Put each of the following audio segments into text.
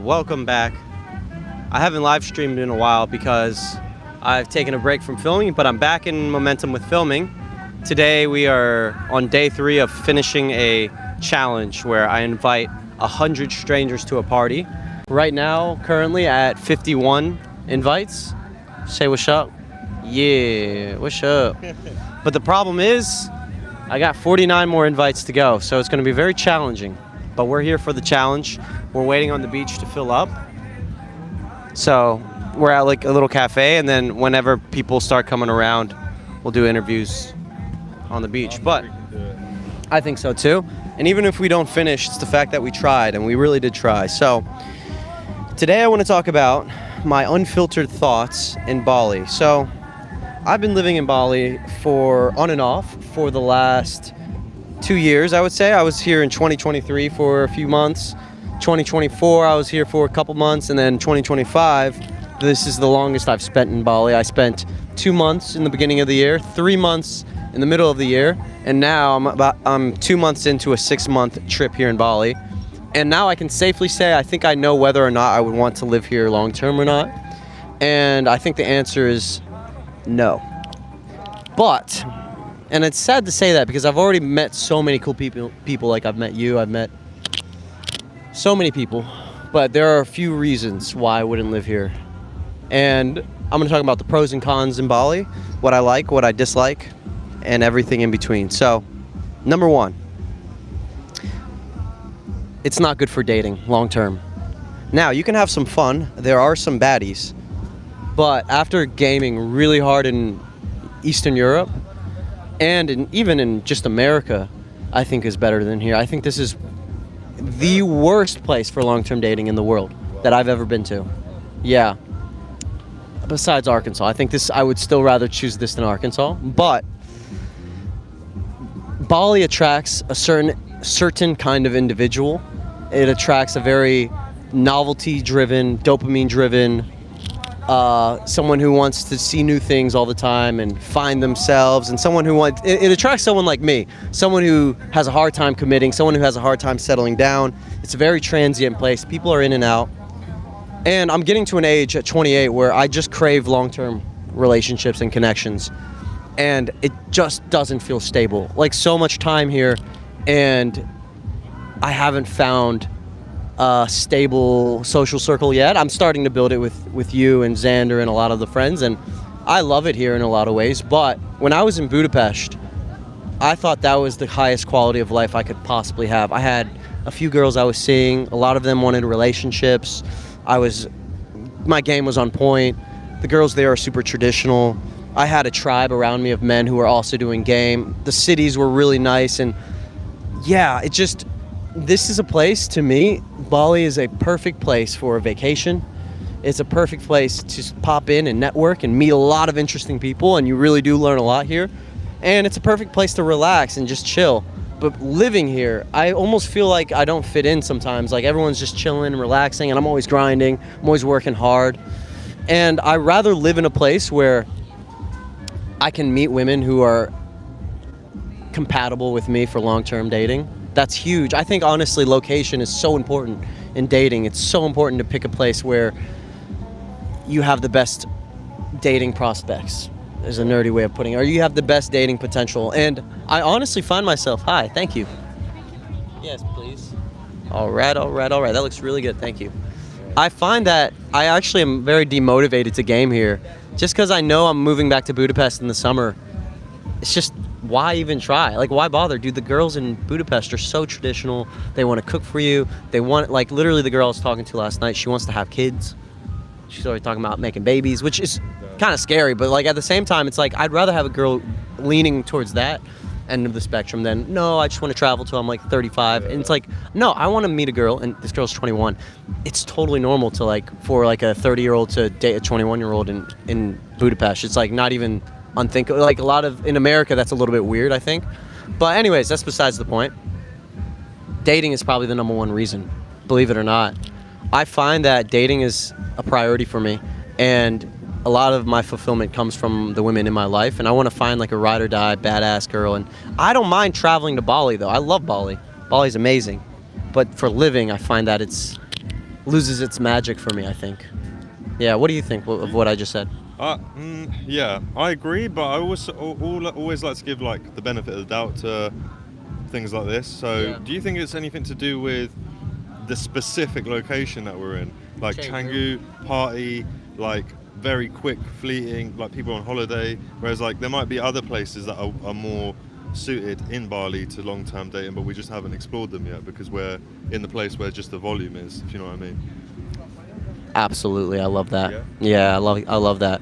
welcome back. I haven't live streamed in a while because I've taken a break from filming, but I'm back in momentum with filming. Today we are on day 3 of finishing a challenge where I invite 100 strangers to a party. Right now, currently at 51 invites. Say what's up. Yeah, what's up? But the problem is, I got 49 more invites to go, so it's going to be very challenging. But we're here for the challenge. We're waiting on the beach to fill up. So we're at like a little cafe, and then whenever people start coming around, we'll do interviews on the beach. But I think so too. And even if we don't finish, it's the fact that we tried, and we really did try. So today I want to talk about my unfiltered thoughts in Bali. So I've been living in Bali on and off for the last 2 years, I would say. I was here in 2023 for a few months. 2024, I was here for a couple months. And then 2025, this is the longest I've spent in Bali. I spent 2 months in the beginning of the year, 3 months in the middle of the year. And now I'm 2 months into a 6-month trip here in Bali. And now I can safely say I think I know whether or not I would want to live here long term or not. And I think the answer is no. But, and it's sad to say that because I've already met so many cool people like I've met you, I've met so many people, but there are a few reasons why I wouldn't live here. And I'm gonna talk about the pros and cons in Bali, what I like, what I dislike, and everything in between. So, number 1, it's not good for dating long term. Now, you can have some fun, there are some baddies, but after gaming really hard in Eastern Europe, and even in just America, I think is better than here. I think this is the worst place for long-term dating in the world that I've ever been to. Yeah. Besides Arkansas. I would still rather choose this than Arkansas. But Bali attracts a certain kind of individual. It attracts a very novelty-driven, dopamine-driven, someone who wants to see new things all the time and find themselves, and someone who it attracts someone like me, someone who has a hard time committing, someone who has a hard time settling down. It's a very transient place. People are in and out. And I'm getting to an age at 28 where I just crave long-term relationships and connections. And it just doesn't feel stable. Like, so much time here, and I haven't found a stable social circle yet. I'm starting to build it with you and Xander and a lot of the friends, and I love it here in a lot of ways. But when I was in Budapest, I thought that was the highest quality of life I could possibly have. I had a few girls I was seeing. A lot of them wanted relationships. My game was on point. The girls there are super traditional. I had a tribe around me of men who were also doing game. The cities were really nice, and yeah, this is a place, to me, Bali is a perfect place for a vacation. It's a perfect place to pop in and network and meet a lot of interesting people, and you really do learn a lot here. And it's a perfect place to relax and just chill. But living here, I almost feel like I don't fit in sometimes. Like, everyone's just chilling and relaxing, and I'm always grinding, I'm always working hard. And I'd rather live in a place where I can meet women who are compatible with me for long-term dating. That's huge. I think, honestly, location is so important in dating. It's so important to pick a place where you have the best dating prospects. There's a nerdy way of putting it. Or you have the best dating potential. And I honestly find myself... Hi, thank you. Yes, please. All right. That looks really good. Thank you. I find that I actually am very demotivated to game here. Just because I know I'm moving back to Budapest in the summer. It's just... why even try? Like, why bother? Dude, the girls in Budapest are so traditional. They want to cook for you. They want, like, literally the girl I was talking to last night, she wants to have kids. She's already talking about making babies, which is kind of scary. But, like, at the same time, it's like, I'd rather have a girl leaning towards that end of the spectrum than, no, I just want to travel till I'm, like, 35. And it's like, no, I want to meet a girl, and this girl's 21. It's totally normal to, like, for, like, a 30-year-old to date a 21-year-old in Budapest. It's, like, not even... unthinkable. Like, in America, that's a little bit weird, I think. But anyways, that's besides the point. Dating is probably the number 1 reason, believe it or not. I find that dating is a priority for me, and a lot of my fulfillment comes from the women in my life, and I want to find, like, a ride or die badass girl. And I don't mind traveling to Bali, though. I love Bali. Bali's amazing. But for living, I find that it's loses its magic for me, I think. Yeah, what do you think of what I just said? Yeah, I agree, but I always like to give like the benefit of the doubt to things like this. So, do you think it's anything to do with the specific location that we're in, like Canggu, party, like very quick, fleeting, like people on holiday, whereas like there might be other places that are more suited in Bali to long-term dating, but we just haven't explored them yet because we're in the place where just the volume is, if you know what I mean. Absolutely, I love that. Yeah, I love that.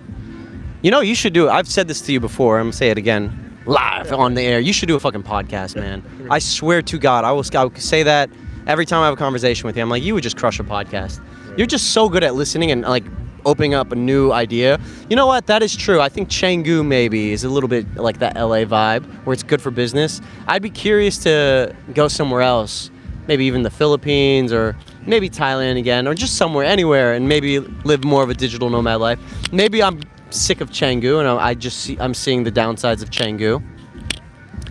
You know, you should do it. I've said this to you before. I'm gonna say it again, live on the air. You should do a fucking podcast, man. I swear to God, I will say that every time I have a conversation with you. I'm like, you would just crush a podcast. You're just so good at listening and like opening up a new idea. You know what? That is true. I think Canggu maybe is a little bit like that LA vibe where it's good for business. I'd be curious to go somewhere else, maybe even the Philippines or maybe Thailand again, or just somewhere, anywhere, and maybe live more of a digital nomad life. Maybe I'm sick of Canggu and I'm seeing the downsides of Canggu.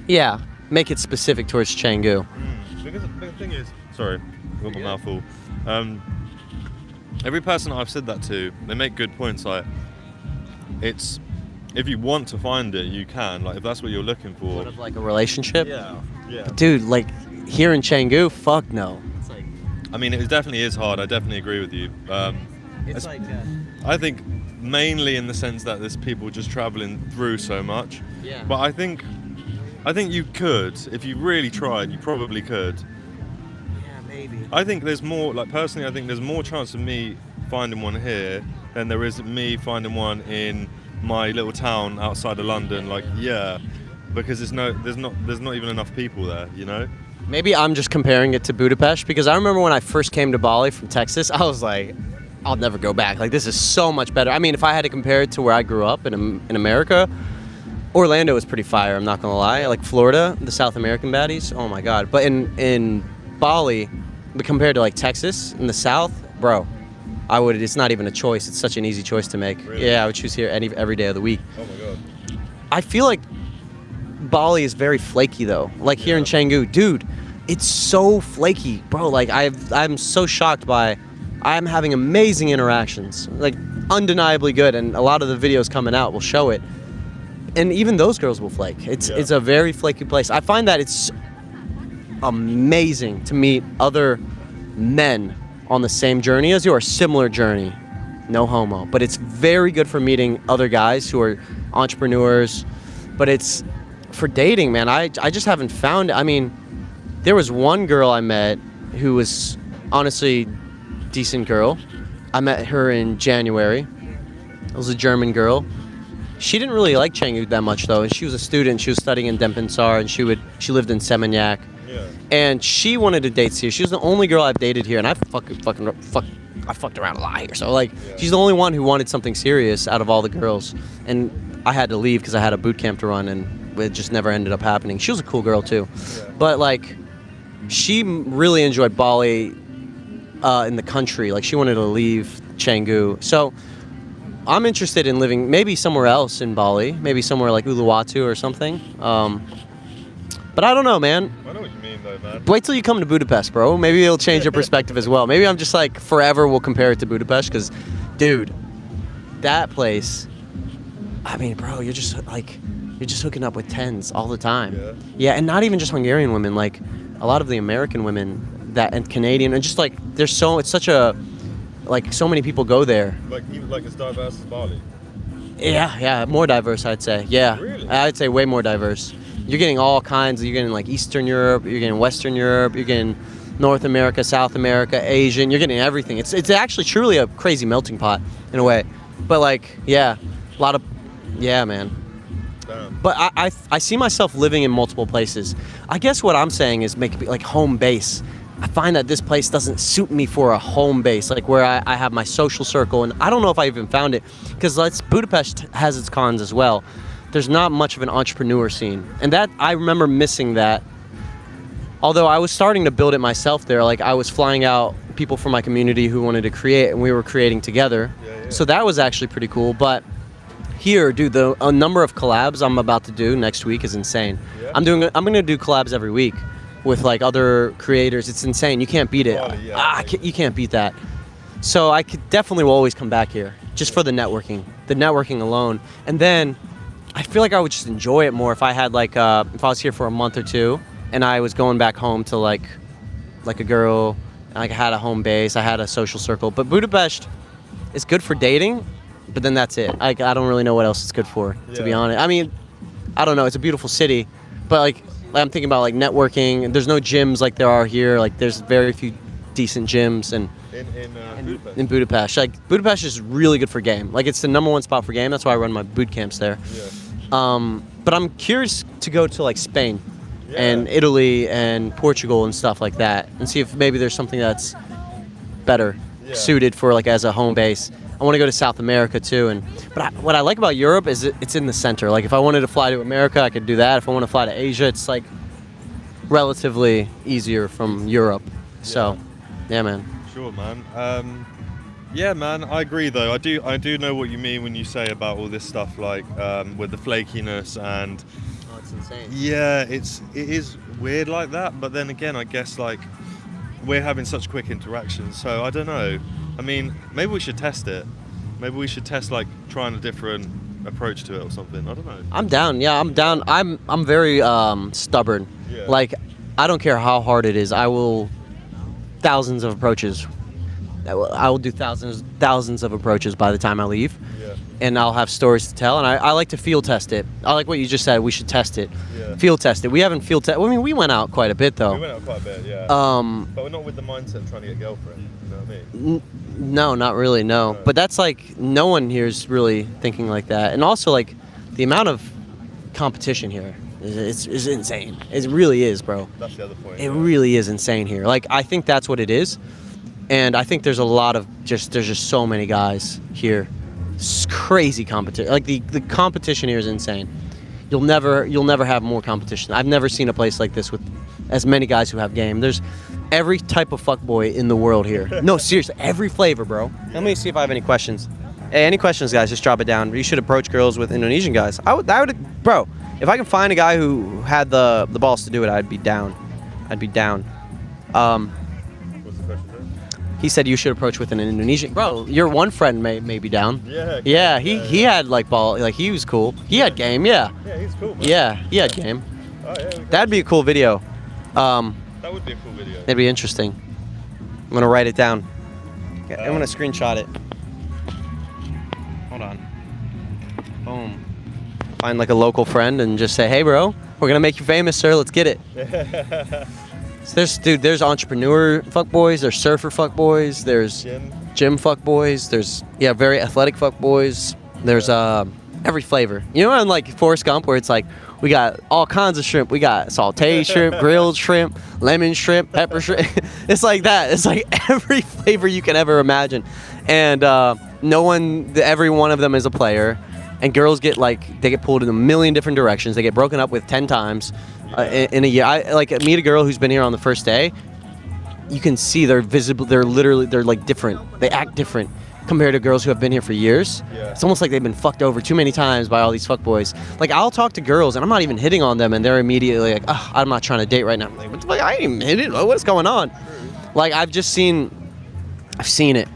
Yeah, make it specific towards Canggu. Because the thing is, sorry, I got my mouth full. Every person I've said that to, they make good points. Like, it's if you want to find it, you can. Like, if that's what you're looking for. Sort of like a relationship. Yeah. But dude, like here in Canggu, fuck no. It's like, I mean, it definitely is hard. I definitely agree with you. it's like. I think mainly in the sense that there's people just traveling through so much. Yeah. But I think you could, if you really tried, you probably could. Maybe. I think there's more, like personally, I think there's more chance of me finding one here than there is me finding one in my little town outside of London. Like, yeah, because there's not even enough people there, you know? Maybe I'm just comparing it to Budapest because I remember when I first came to Bali from Texas, I was like, I'll never go back. Like, this is so much better. I mean, if I had to compare it to where I grew up in America, Orlando was pretty fire, I'm not gonna lie. Like Florida, the South American baddies, oh my God. But in Bali, but compared to like Texas in the South, bro, it's not even a choice. It's such an easy choice to make. Really? Yeah, I would choose here every day of the week. Oh my God. I feel like Bali is very flaky though. Like here in Canggu, dude, it's so flaky, bro. Like I'm so shocked by, I'm having amazing interactions, like undeniably good, and a lot of the videos coming out will show it. And even those girls will flake. It's a very flaky place. I find that it's amazing to meet other men on the same journey as you, or similar journey. No homo. But it's very good for meeting other guys who are entrepreneurs. But it's for dating, man. I just haven't found it. I mean, there was one girl I met who was honestly decent girl. I met her in January. It was a German girl. She didn't really like Canggu that much though. And she was a student. She was studying in Denpasar, and she lived in Seminyak. Yeah. And she wanted to date here. She was the only girl I've dated here, and I fucked around a lot here. So like, she's the only one who wanted something serious out of all the girls. And I had to leave because I had a boot camp to run, and it just never ended up happening. She was a cool girl too, but like, she really enjoyed Bali in the country. Like, she wanted to leave Canggu. So I'm interested in living maybe somewhere else in Bali, maybe somewhere like Uluwatu or something. But I don't know, man. I know what you mean, though, man. Wait till you come to Budapest, bro. Maybe it'll change your perspective as well. Maybe I'm just like, forever we'll compare it to Budapest, because, dude, that place, I mean, bro, you're just hooking up with tens all the time. Yeah, and not even just Hungarian women, like a lot of the American women and Canadian, and just like, it's such a, like, so many people go there. Like as diverse as Bali? Yeah, more diverse, I'd say. Yeah, really? I'd say way more diverse. You're getting all kinds. You're getting like Eastern Europe, you're getting Western Europe, you're getting North America, South America, Asian. You're getting everything. It's actually truly a crazy melting pot in a way. But like, yeah, a lot of, yeah, man. Damn. But I see myself living in multiple places. I guess what I'm saying is make it like home base. I find that this place doesn't suit me for a home base, like where I have my social circle, and I don't know if I even found it, because Budapest has its cons as well. There's not much of an entrepreneur scene, and that I remember missing that. Although I was starting to build it myself there, like I was flying out people from my community who wanted to create, and we were creating together. Yeah. So that was actually pretty cool. But here, dude, a number of collabs I'm about to do next week is insane. Yeah. I'm gonna do collabs every week with like other creators. It's insane. You can't beat it. Yeah, you can't beat that. So I could definitely will always come back here just for the networking alone. And then I feel like I would just enjoy it more if I had like if I was here for a month or two and I was going back home to like a girl, and like I had a home base, I had a social circle. But Budapest is good for dating, but then that's it. I don't really know what else it's good for, to be honest. I mean, I don't know. It's a beautiful city, but like I'm thinking about like networking. There's no gyms like there are here. Like there's very few decent gyms and. In Budapest. Like Budapest is really good for game. Like it's the #1 spot for game. That's why I run my boot camps there. Yeah. But I'm curious to go to like Spain and Italy and Portugal and stuff like that, and see if maybe there's something that's better suited for like as a home base. I want to go to South America too, what I like about Europe is it's in the center. Like if I wanted to fly to America, I could do that. If I want to fly to Asia, it's like relatively easier from Europe. So, yeah, man. Sure, man. Yeah, man. I agree, though. I do know what you mean when you say about all this stuff, like with the flakiness and. Oh, it's insane. Yeah, it is weird like that. But then again, I guess like we're having such quick interactions, so I don't know. I mean, maybe we should test it. Maybe we should test like trying a different approach to it or something. I don't know. I'm down. Yeah, I'm down. I'm very stubborn. Yeah. Like I don't care how hard it is. I will. Thousands of approaches. I will do thousands of approaches by the time I leave, and I'll have stories to tell. And I like to field test it. I like what you just said. We should test it. Field test it. We haven't field tested. I mean, we went out quite a bit though. We went out quite a bit, yeah. But we're not with the mindset of trying to get a girlfriend. You know what I mean? No, not really. No. But that's like no one here is really thinking like that. And also like the amount of competition here. It's insane. It really is, bro. That's the other point. It really is insane here. Like, I think that's what it is. And I think there's a lot of there's just so many guys here. It's crazy competition. Like, the competition here is insane. You'll never have more competition. I've never seen a place like this with as many guys who have game. There's every type of fuckboy in the world here. No, seriously, every flavor, bro. Let me see if I have any questions. Hey, any questions, guys, just drop it down. You should approach girls with Indonesian guys. I would, bro. If I can find a guy who had the balls to do it, I'd be down. I'd be down. What's the question, sir? He said you should approach with an Indonesian. Bro, your one friend may be down. Yeah. Yeah, he had like ball. Like he was cool. He had game. Yeah. Yeah, he's cool. Man. Yeah, he had game. Oh, yeah, that'd be a cool video. That would be a cool video. It'd be interesting. I'm gonna write it down. I'm gonna screenshot it. Hold on. Boom. Find like a local friend and just say, hey bro, we're gonna make you famous, sir, let's get it. So there's entrepreneur fuckboys, there's surfer fuckboys, there's gym fuckboys, there's very athletic fuckboys, there's every flavor. You know, on like Forrest Gump where it's like we got all kinds of shrimp. We got sauteed shrimp, grilled shrimp, lemon shrimp, pepper shrimp. It's like that. It's like every flavor you can ever imagine. And every one of them is a player. And girls get pulled in a million different directions. They get broken up with 10 times in a year. I meet a girl who's been here on the first day. You can see they're visible. They're like different. They act different compared to girls who have been here for years. Yeah. It's almost like they've been fucked over too many times by all these fuckboys. Like I'll talk to girls and I'm not even hitting on them, and they're immediately like, "Oh, I'm not trying to date right now." I'm like, "What the fuck? I ain't even hitting. What's going on?" Like I've seen it,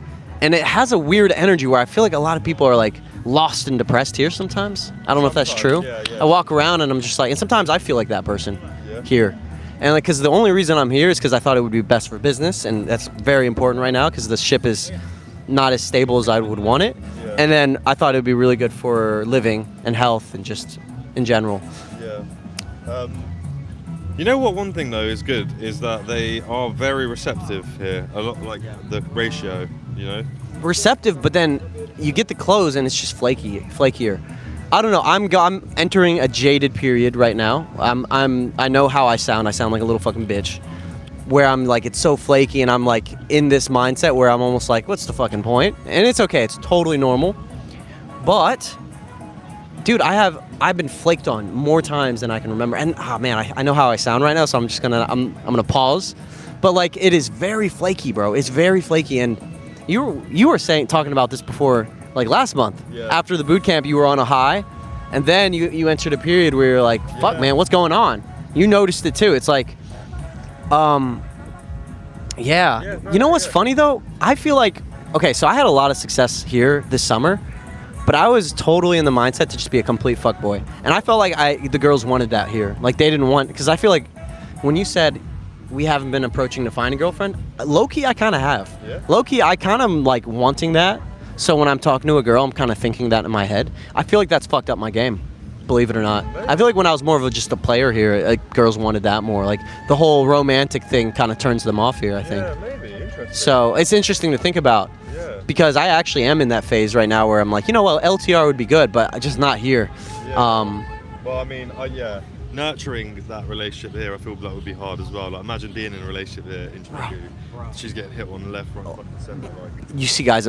and it has a weird energy where I feel like a lot of people are like lost and depressed here sometimes. I don't know if that's true. Yeah. I walk around and I'm just like, and sometimes I feel like that person here. And like, because the only reason I'm here is because I thought it would be best for business, and that's very important right now because the ship is not as stable as I would want it. Yeah. And then I thought it would be really good for living and health and just in general. Yeah. You know what? One thing though is good is that they are very receptive here. A lot like the ratio. You know. Receptive, but then you get the clothes and it's just flakier. I don't know. I'm entering a jaded period right now. I know how I sound. I sound like a little fucking bitch. Where I'm like, it's so flaky, and I'm like in this mindset where I'm almost like, what's the fucking point? And it's okay. It's totally normal. But, dude, I've been flaked on more times than I can remember. And man, I know how I sound right now, so I'm gonna pause. But like, it is very flaky, bro. It's very flaky, and you were talking about this before, like last month. Yeah. After the boot camp, you were on a high, and then you entered a period where you're like, fuck, man, what's going on? You noticed it too. It's like, you know what's funny though? I feel like Okay, so I had a lot of success here this summer, but I was totally in the mindset to just be a complete fuckboy. And I felt like the girls wanted that here. Like they didn't want, because I feel like when you said we haven't been approaching to find a girlfriend, low-key I kind of have. Yeah. Low-key I kind of like wanting that. So when I'm talking to a girl, I'm kind of thinking that in my head. I feel like that's fucked up my game, believe it or not. I feel like when I was more of just a player here, like girls wanted that more. Like the whole romantic thing kind of turns them off here, I think. Yeah, maybe. Interesting. So it's interesting to think about. Yeah. Because I actually am in that phase right now where I'm like, you know what, LTR would be good, but just not here. Yeah. Well, I mean, yeah, nurturing that relationship here, I feel that would be hard as well. Like, imagine being in a relationship here in Turkey. She's getting hit on the left, right, fucking center, You see guys,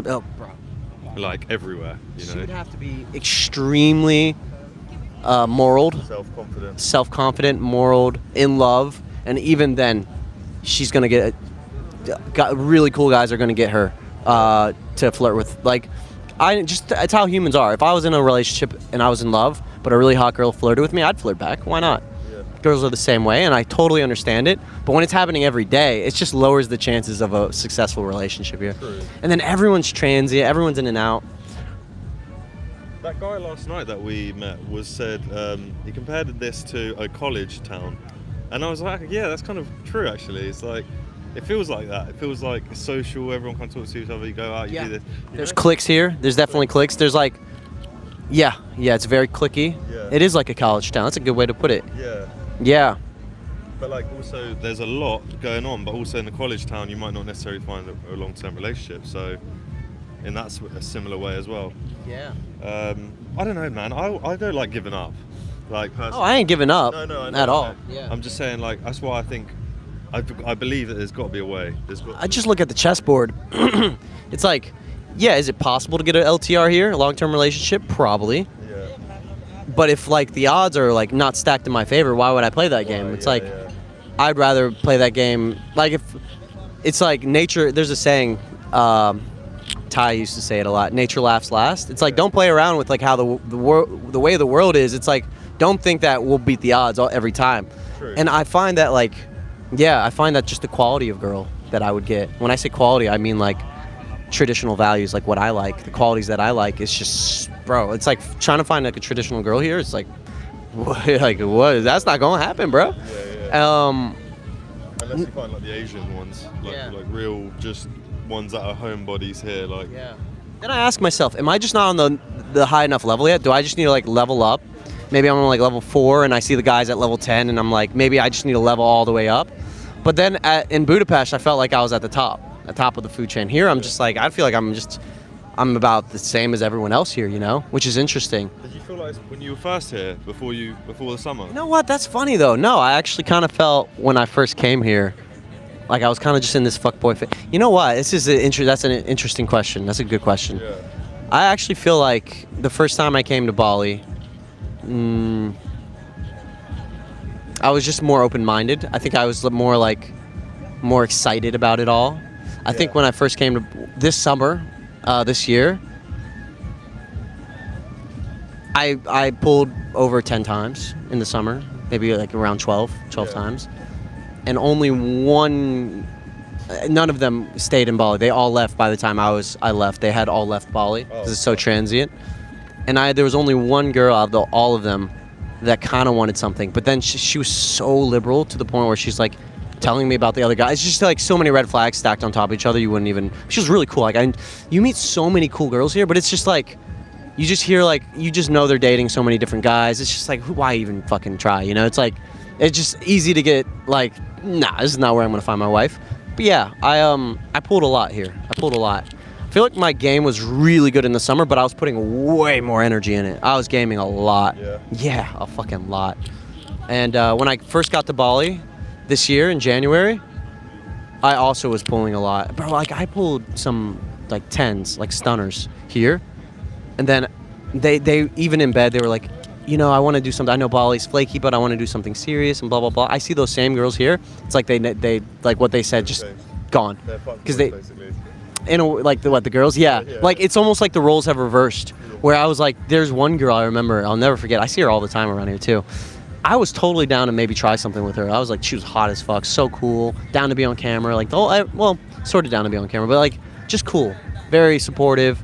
like everywhere. You know, she would have to be extremely moraled, self-confident, moraled, in love, and even then, she's gonna get really cool guys are gonna get her to flirt with. Like, it's how humans are. If I was in a relationship and I was in love, but a really hot girl flirted with me, I'd flirt back. Why not? Yeah. Girls are the same way, and I totally understand it. But when it's happening every day, it just lowers the chances of a successful relationship here. True. And then everyone's transient, everyone's in and out. That guy last night that we met said he compared this to a college town, and I was like, yeah, that's kind of true actually. It's like, it feels like that. It feels like it's social. Everyone kind of talks to each other. You go out, you do this. There's cliques here. There's definitely cliques. There's like, yeah, it's very cliquey. Yeah. It is like a college town. That's a good way to put it. Yeah. Yeah. But like also, there's a lot going on. But also in a college town, you might not necessarily find a long-term relationship. So, in that's a similar way as well. Yeah. I don't know, man. I don't like giving up. Like personally. Oh, I ain't giving up. No, at all. Yeah. I'm just saying, like, that's why I think. I believe that there's got to be a way. I just look at the chessboard. It's like, yeah, is it possible to get an LTR here, a long-term relationship? Probably. Yeah. But if like the odds are like not stacked in my favor, why would I play that game? It's I'd rather play that game. Like if it's like nature. There's a saying. Ty used to say it a lot. Nature laughs last. It's like don't play around with like how the way the world is. It's like don't think that we'll beat the odds every time. True. And I find that like. Yeah, I find that just the quality of girl that I would get. When I say quality, I mean like traditional values, like what I like, the qualities that I like. It's just, bro, it's like trying to find like a traditional girl here. It's like, what? That's not gonna happen, bro. Yeah. Unless you find like the Asian ones, like real, just ones that are homebodies here, like. Yeah. Then I ask myself, am I just not on the high enough level yet? Do I just need to like level up? Maybe I'm on like level 4 and I see the guys at level 10 and I'm like, maybe I just need to level all the way up. But then in Budapest, I felt like I was at the top of the food chain. Here, I'm just like, I feel like I'm about the same as everyone else here, you know, which is interesting. Did you feel like when you were first here, before the summer? You know what? That's funny though. No, I actually kind of felt when I first came here, like I was kind of just in this fuckboy phase. You know what? That's an interesting question. That's a good question. Yeah. I actually feel like the first time I came to Bali, I was just more open-minded. I think I was more excited about it all. I think when I first came to this summer, this year, I pulled over 10 times in the summer, maybe like around 12 times, and only none of them stayed in Bali. They all left by the time I left. They had all left Bali because it's so transient. And there was only one girl out of all of them that kind of wanted something. But then she was so liberal to the point where she's like telling me about the other guys. It's just like so many red flags stacked on top of each other. You wouldn't even. She was really cool. Like you meet so many cool girls here, but it's just like you just hear like you just know they're dating so many different guys. It's just like why even fucking try? You know? It's like it's just easy to get like this is not where I'm gonna find my wife. But yeah, I pulled a lot here. I pulled a lot. I feel like my game was really good in the summer, but I was putting way more energy in it. I was gaming a lot. Yeah, a fucking lot. And when I first got to Bali this year in January, I also was pulling a lot. Bro, like I pulled some like 10s, like stunners here. And then they even in bed, they were like, you know, I want to do something. I know Bali's flaky, but I want to do something serious and blah, blah, blah. I see those same girls here. It's like they like what they said, just gone. Because basically. Like the girls, yeah. Like it's almost like the roles have reversed. Where I was like, there's one girl I remember, I'll never forget. I see her all the time around here too. I was totally down to maybe try something with her. I was like, she was hot as fuck, so cool, down to be on camera. Like, sort of down to be on camera, but like, just cool. very supportive.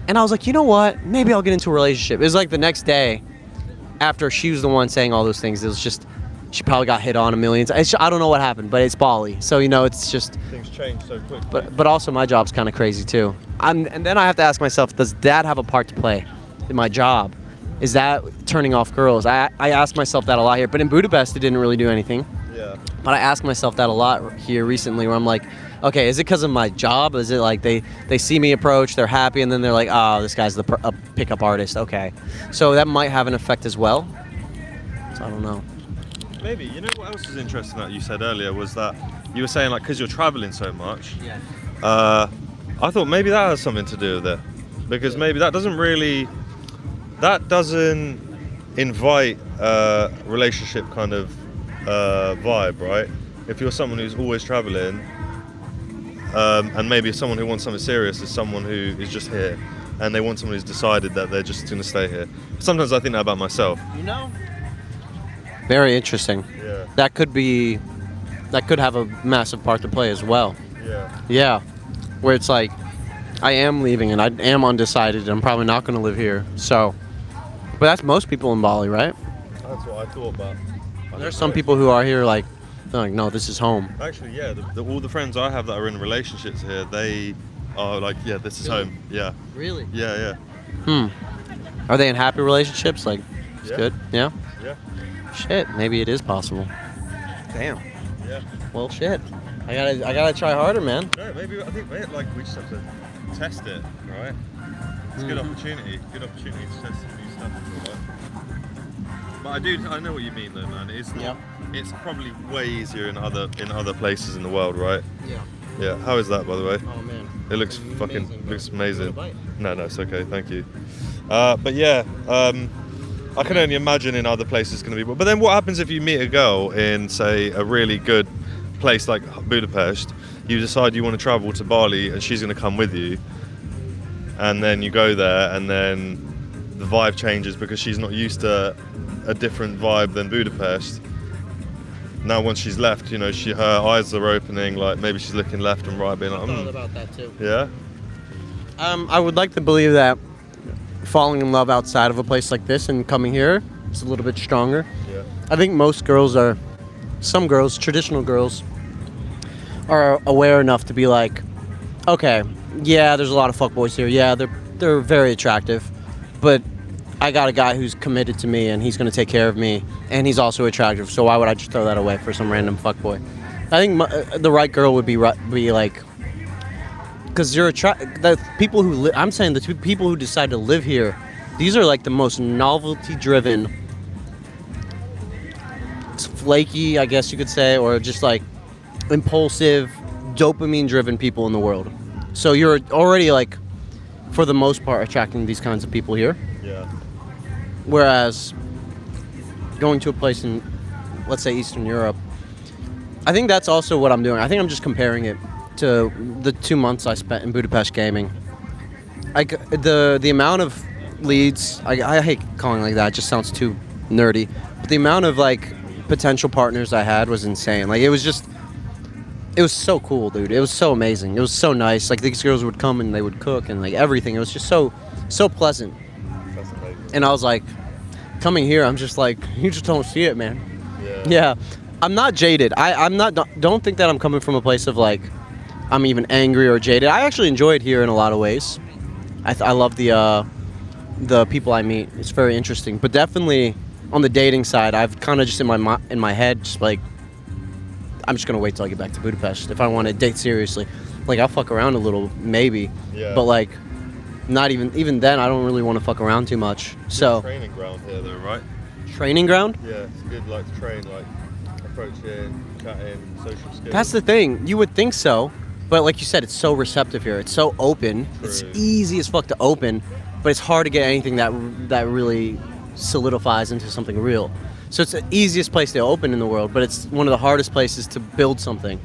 And I was like, you know what? Maybe I'll get into a relationship. It was like the next day, after she was the one saying all those things, it was just, she probably got hit on a million times. I don't know what happened, but it's Bali. So, you know, it's just... Things change so quick. But also my job's kind of crazy too. And then I have to ask myself, does that have a part to play in my job? Is that turning off girls? I ask myself that a lot here. But in Budapest, it didn't really do anything. Yeah. But I ask myself that a lot here recently, where I'm like, okay, is it because of my job? Is it like they see me approach, they're happy, and then they're like, oh, this guy's a pickup artist. Okay. So that might have an effect as well. So I don't know. Maybe. You know what else is interesting that you said earlier was that you were saying, like, because you're traveling so much. Yeah. I thought maybe that has something to do with it, because maybe that doesn't invite relationship kind of vibe, right? If you're someone who's always traveling, and maybe someone who wants something serious is someone who is just here, and they want someone who's decided that they're just going to stay here. Sometimes I think that about myself. You know? Very interesting. Yeah. That could have a massive part to play as well. Yeah. Yeah. Where it's like, I am leaving and I am undecided and I'm probably not going to live here. So, but that's most people in Bali, right? That's what I thought about. There's some people who are here like, they're like, no, this is home. Actually, yeah. All the friends I have that are in relationships here, they are like, yeah, this is home. Yeah. Really? Yeah, yeah. Are they in happy relationships? Like, it's good? Yeah? Yeah. Shit, maybe it is possible. Damn. Yeah. Well, shit. I gotta try harder, man. No, maybe like we just have to test it, right? It's a good opportunity. Good opportunity to test some new stuff. But I know what you mean though, man. It's not. Yeah. It's probably way easier in other places in the world, right? Yeah. Yeah. How is that, by the way? Oh man. It looks Amazing, looks bro. amazing. Bite. No, it's okay. Thank you. But yeah, I can only imagine in other places it's going to be. But then what happens if you meet a girl in, say, a really good place like Budapest? You decide you want to travel to Bali and she's going to come with you. And then you go there and then the vibe changes because she's not used to a different vibe than Budapest. Now once she's left, you know, her eyes are opening, like maybe she's looking left and right, being like, I thought about that too. Yeah? I would like to believe that falling in love outside of a place like this and coming here is a little bit stronger. Yeah. I think some girls, traditional girls, are aware enough to be like, okay, yeah, there's a lot of fuckboys here. Yeah, they're very attractive, but I got a guy who's committed to me and he's going to take care of me, and he's also attractive. So why would I just throw that away for some random fuckboy? I think the right girl would be like, because the people who I'm saying the two people who decide to live here, these are like the most novelty-driven, flaky, I guess you could say, or just like impulsive, dopamine-driven people in the world. So you're already like, for the most part, attracting these kinds of people here. Yeah. Whereas going to a place in, let's say, Eastern Europe, I think that's also what I'm doing. I think I'm just comparing it to the 2 months I spent in Budapest gaming. The amount of leads, I hate calling it like that, it just sounds too nerdy, but the amount of like potential partners I had was insane. Like it was so cool, dude. It was so amazing. It was so nice. Like these girls would come and they would cook and like everything. It was just so pleasant. That's amazing. And I was like, coming here, I'm just like, you just don't see it, man. Yeah. I'm not jaded. Don't think that I'm coming from a place of like, I'm even angry or jaded. I actually enjoy it here in a lot of ways. I love the people I meet. It's very interesting. But definitely on the dating side, I've kind of just in my head, just like, I'm just gonna wait till I get back to Budapest if I want to date seriously. Like I'll fuck around a little, maybe. Yeah. But like, not even then. I don't really want to fuck around too much. So. Training ground here, though, right? Training ground? Yeah, it's good. Like to train, like approaching, chatting, social skills. That's the thing. You would think so, but like you said, it's so receptive here. It's so open. True. It's easy as fuck to open, but it's hard to get anything that really solidifies into something real. So it's the easiest place to open in the world, but it's one of the hardest places to build something.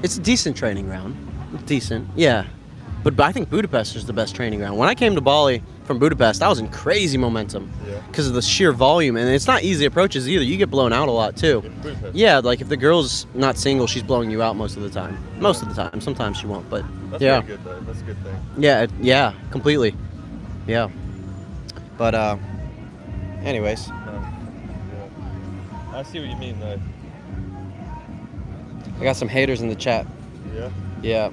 It's a decent training ground. Decent, yeah. But I think Budapest is the best training ground. When I came to Bali from Budapest, I was in crazy momentum Yeah. because of the sheer volume, and it's not easy approaches either. You get blown out a lot too. In Budapest? Yeah, like if the girl's not single, she's blowing you out most of the time. Most of the time. Sometimes she won't, but That's yeah. pretty good though. That's a good thing. Yeah, completely. Yeah. But anyways, I see what you mean though. I got some haters in the chat. Yeah. Yeah.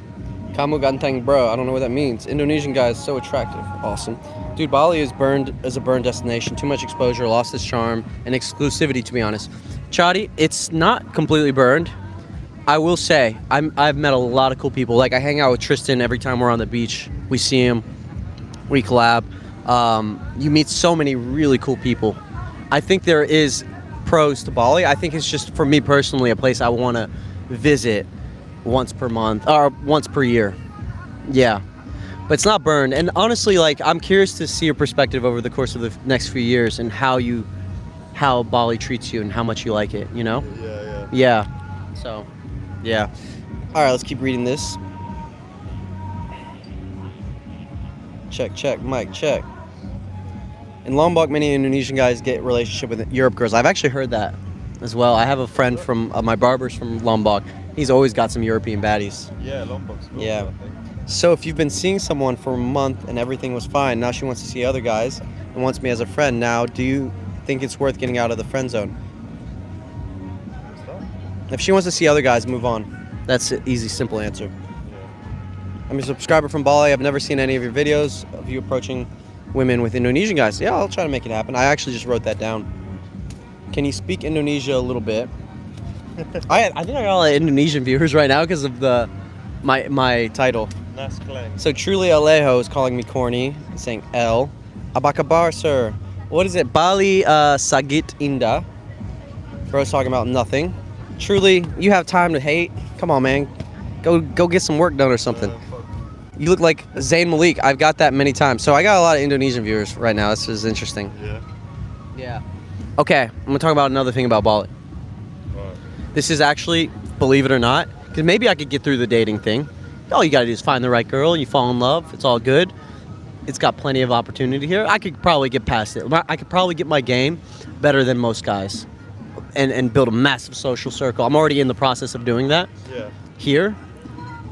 Kamu ganteng bro, I don't know what that means. Indonesian guy is so attractive. Awesome. Dude, Bali is burned as a burned destination. Too much exposure, lost its charm and exclusivity, to be honest. Chadi, it's not completely burned. I will say, I've met a lot of cool people. Like I hang out with Tristan every time we're on the beach. We see him, we collab. You meet so many really cool people. I think there is pros to Bali. I think it's just, for me personally, a place I want to visit once per month or once per year. Yeah, but it's not burned. And honestly, like I'm curious to see your perspective over the course of the next few years and how Bali treats you and how much you like it, you know? Yeah. So, yeah. All right, let's keep reading this. Check, mic, check. In Lombok, many Indonesian guys get relationship with Europe girls. I've actually heard that as well. I have a friend from my barber's from Lombok. He's always got some European baddies. Yeah, Lombok's cool. Yeah. I think. So if you've been seeing someone for a month and everything was fine, now she wants to see other guys and wants me as a friend. Now, do you think it's worth getting out of the friend zone? What's that? If she wants to see other guys, move on. That's an easy, simple answer. Yeah. I'm a subscriber from Bali. I've never seen any of your videos of you approaching women with Indonesian guys. Yeah, I'll try to make it happen. I actually just wrote that down. Can you speak Indonesia a little bit? I think I got a lot of Indonesian viewers right now because of my title. Nas Kleng. So truly Alejo is calling me corny, saying L. Abakabar, sir. What is it? Bali Sagit Indah. Bro's talking about nothing. Truly, you have time to hate? Come on, man. Go get some work done or something. You look like Zayn Malik. I've got that many times. So I got a lot of Indonesian viewers right now. This is interesting. Yeah. Yeah. Okay, I'm gonna talk about another thing about Bali. Right. This is actually, believe it or not, because maybe I could get through the dating thing. All you gotta do is find the right girl, you fall in love, it's all good. It's got plenty of opportunity here. I could probably get past it. I could probably get my game better than most guys and build a massive social circle. I'm already in the process of doing that Yeah. here.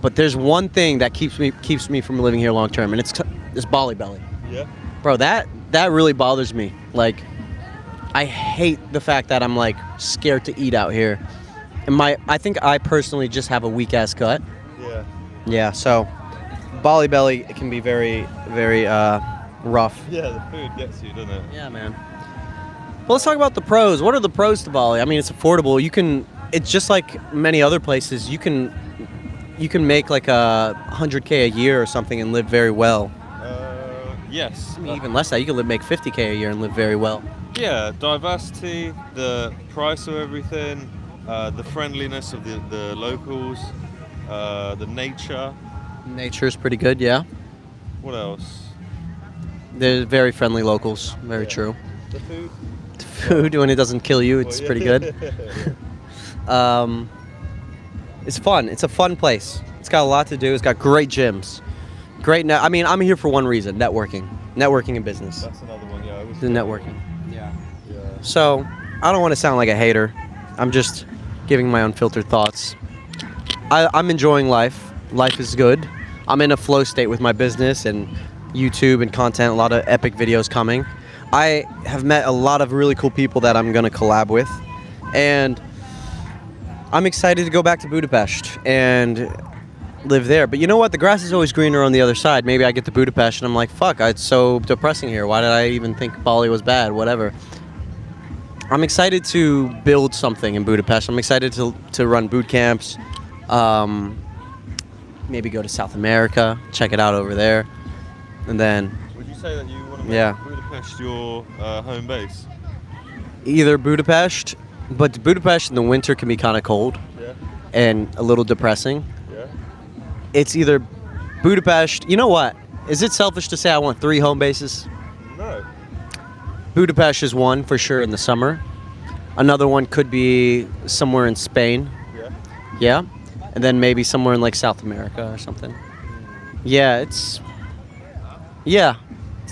But there's one thing that keeps me from living here long term, and it's Bali belly. Yeah. Bro, that really bothers me. Like, I hate the fact that I'm like scared to eat out here. And I think I personally just have a weak ass gut. Yeah. Yeah, so Bali belly, it can be very, very rough. Yeah, the food gets you, doesn't it? Yeah, man. Well, let's talk about the pros. What are the pros to Bali? I mean, it's affordable. It's just like many other places. You can make like $100K a year or something and live very well. Yes. I mean, even less than that. You can make $50K a year and live very well. Yeah, diversity, the price of everything, the friendliness of the locals, the nature. Nature's pretty good, yeah. What else? They're very friendly locals. Very true. The food. Food, when it doesn't kill you, it's pretty good. It's fun. It's a fun place. It's got a lot to do. It's got great gyms. I mean, I'm here for one reason: networking and business. That's another one. Yeah. The networking. Yeah. So, I don't want to sound like a hater. I'm just giving my unfiltered thoughts. I'm enjoying life. Life is good. I'm in a flow state with my business and YouTube and content. A lot of epic videos coming. I have met a lot of really cool people that I'm going to collab with. And I'm excited to go back to Budapest and live there. But you know what? The grass is always greener on the other side. Maybe I get to Budapest and I'm like, fuck, it's so depressing here. Why did I even think Bali was bad? Whatever. I'm excited to build something in Budapest. I'm excited to run boot camps. Maybe go to South America, check it out over there. And then Would you say that you want to make Yeah. Budapest your home base? either Budapest, but Budapest in the winter can be kind of cold Yeah. and a little depressing. Yeah. It's either Budapest. You know what? Is it selfish to say I want 3 home bases? No. Budapest is one for sure in the summer. Another one could be somewhere in Spain. Yeah. Yeah. And then maybe somewhere in like South America or something. Yeah, it's a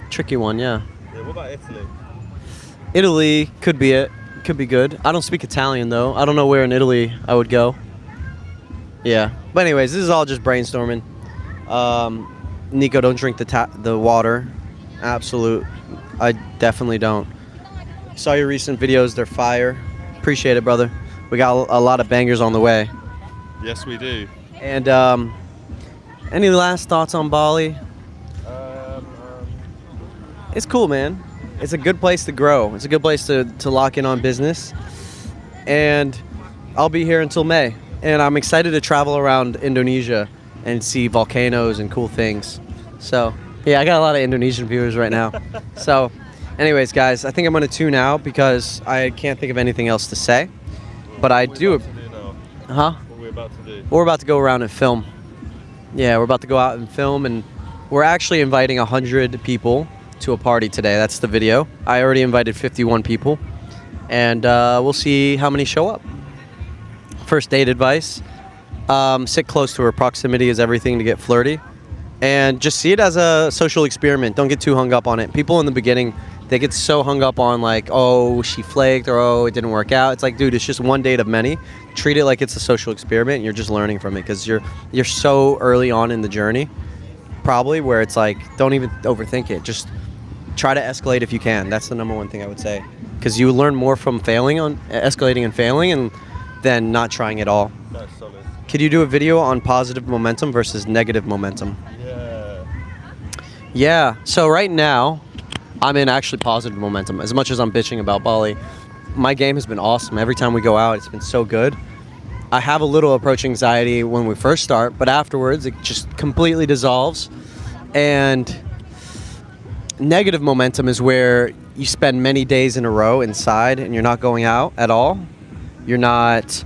tricky one. Yeah, Yeah. What about Italy? Italy could be it. Could be good. I don't speak Italian though. I don't know where in Italy I would go. Yeah, but anyways, this is all just brainstorming. Nico, don't drink the water. Absolute. I definitely don't. Saw your recent videos. They're fire. Appreciate it, brother. We got a lot of bangers on the way. Yes, we do. And any last thoughts on Bali? It's cool, man. It's a good place to grow. It's a good place to lock in on business. And I'll be here until May. And I'm excited to travel around Indonesia and see volcanoes and cool things. So, yeah, I got a lot of Indonesian viewers right now. So, anyways, guys, I think I'm going to tune out because I can't think of anything else to say. But I do. What are we about to do now? Huh? What are we about to do? We're about to go around and film. Yeah, we're about to go out and film, and we're actually inviting 100 people to a party today. That's the video. I already invited 51 people, and we'll see how many show up. First date advice: sit close to her. Proximity is everything to get flirty, and just see it as a social experiment. Don't get too hung up on it. People in the beginning, they get so hung up on like, oh, she flaked, or oh, it didn't work out. It's like, dude, it's just one date of many. Treat it like it's a social experiment, and you're just learning from it because you're so early on in the journey, probably, where it's like, don't even overthink it. Just try to escalate if you can. That's the number one thing I would say, because you learn more from escalating and failing, and than not trying at all. That's solid. Could you do a video on positive momentum versus negative momentum? Yeah. Yeah. So right now, I'm in actually positive momentum. As much as I'm bitching about Bali, my game has been awesome. Every time we go out, it's been so good. I have a little approach anxiety when we first start, but afterwards it just completely dissolves. And negative momentum is where you spend many days in a row inside and you're not going out at all. You're not,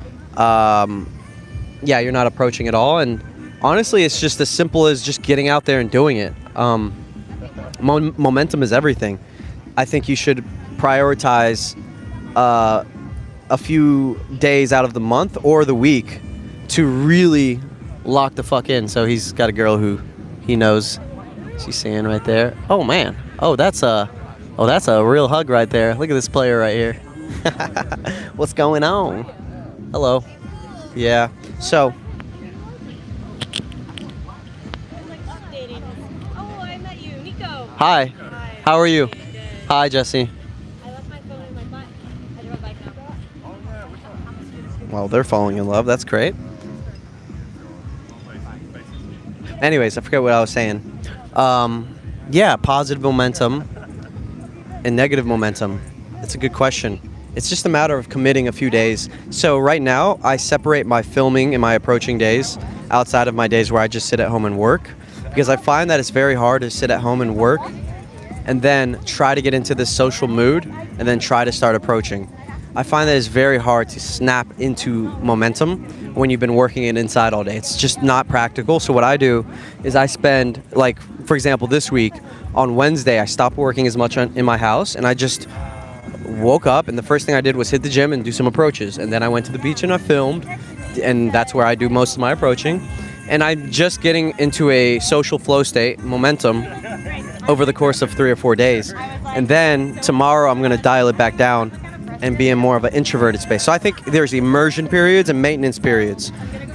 you're not approaching at all. And honestly, it's just as simple as just getting out there and doing it. Momentum is everything. I think you should prioritize a few days out of the month or the week to really lock the fuck in. So he's got a girl who he knows. She's saying right there. Oh man. Oh, that's a real hug right there. Look at this player right here. What's going on? Hello. Yeah. So. Oh, I met you, Nico. Hi. Hi. How are you? Good. Hi, Jesse. I left my phone in my butt. I do my bike now. Well, they're falling in love. That's great. Anyways, I forget what I was saying. Positive momentum and negative momentum. That's a good question. It's just a matter of committing a few days. So right now, I separate my filming and my approaching days outside of my days where I just sit at home and work, because I find that it's very hard to sit at home and work and then try to get into this social mood and then try to start approaching. I find that it's very hard to snap into momentum when you've been working it inside all day. It's just not practical. So what I do is I spend, like, for example, this week on Wednesday, I stopped working as much in my house and I just woke up, and the first thing I did was hit the gym and do some approaches. And then I went to the beach and I filmed, and that's where I do most of my approaching. And I'm just getting into a social flow state, momentum, over the course of 3 or 4 days. And then tomorrow I'm going to dial it back down and be in more of an introverted space. So I think there's immersion periods and maintenance periods,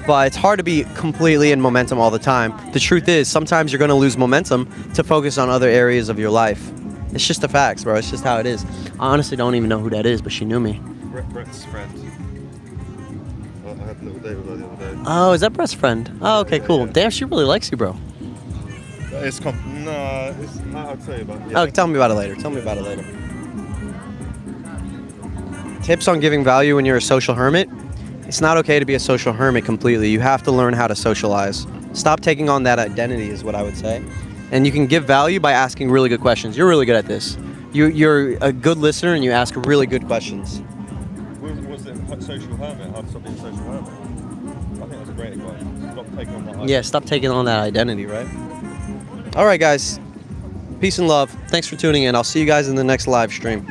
but it's hard to be completely in momentum all the time. The truth is, sometimes you're going to lose momentum to focus on other areas of your life. It's just the facts, bro. It's just how it is. I honestly don't even know who that is, but she knew me. Brett's friend. I had a little date with her the other day. Oh, is that Brett's friend? Oh, okay, cool. Damn, she really likes you, bro. I'll tell you about it. Yeah. Oh, tell me about it later. Tips on giving value when you're a social hermit. It's not okay to be a social hermit completely. You have to learn how to socialize. Stop taking on that identity is what I would say. And you can give value by asking really good questions. You're really good at this. You're a good listener and you ask really good questions. Was it social hermit? How to stop being a social hermit? I think that's a great advice. Stop taking on that identity. Yeah, stop taking on that identity, right? All right, guys. Peace and love. Thanks for tuning in. I'll see you guys in the next live stream.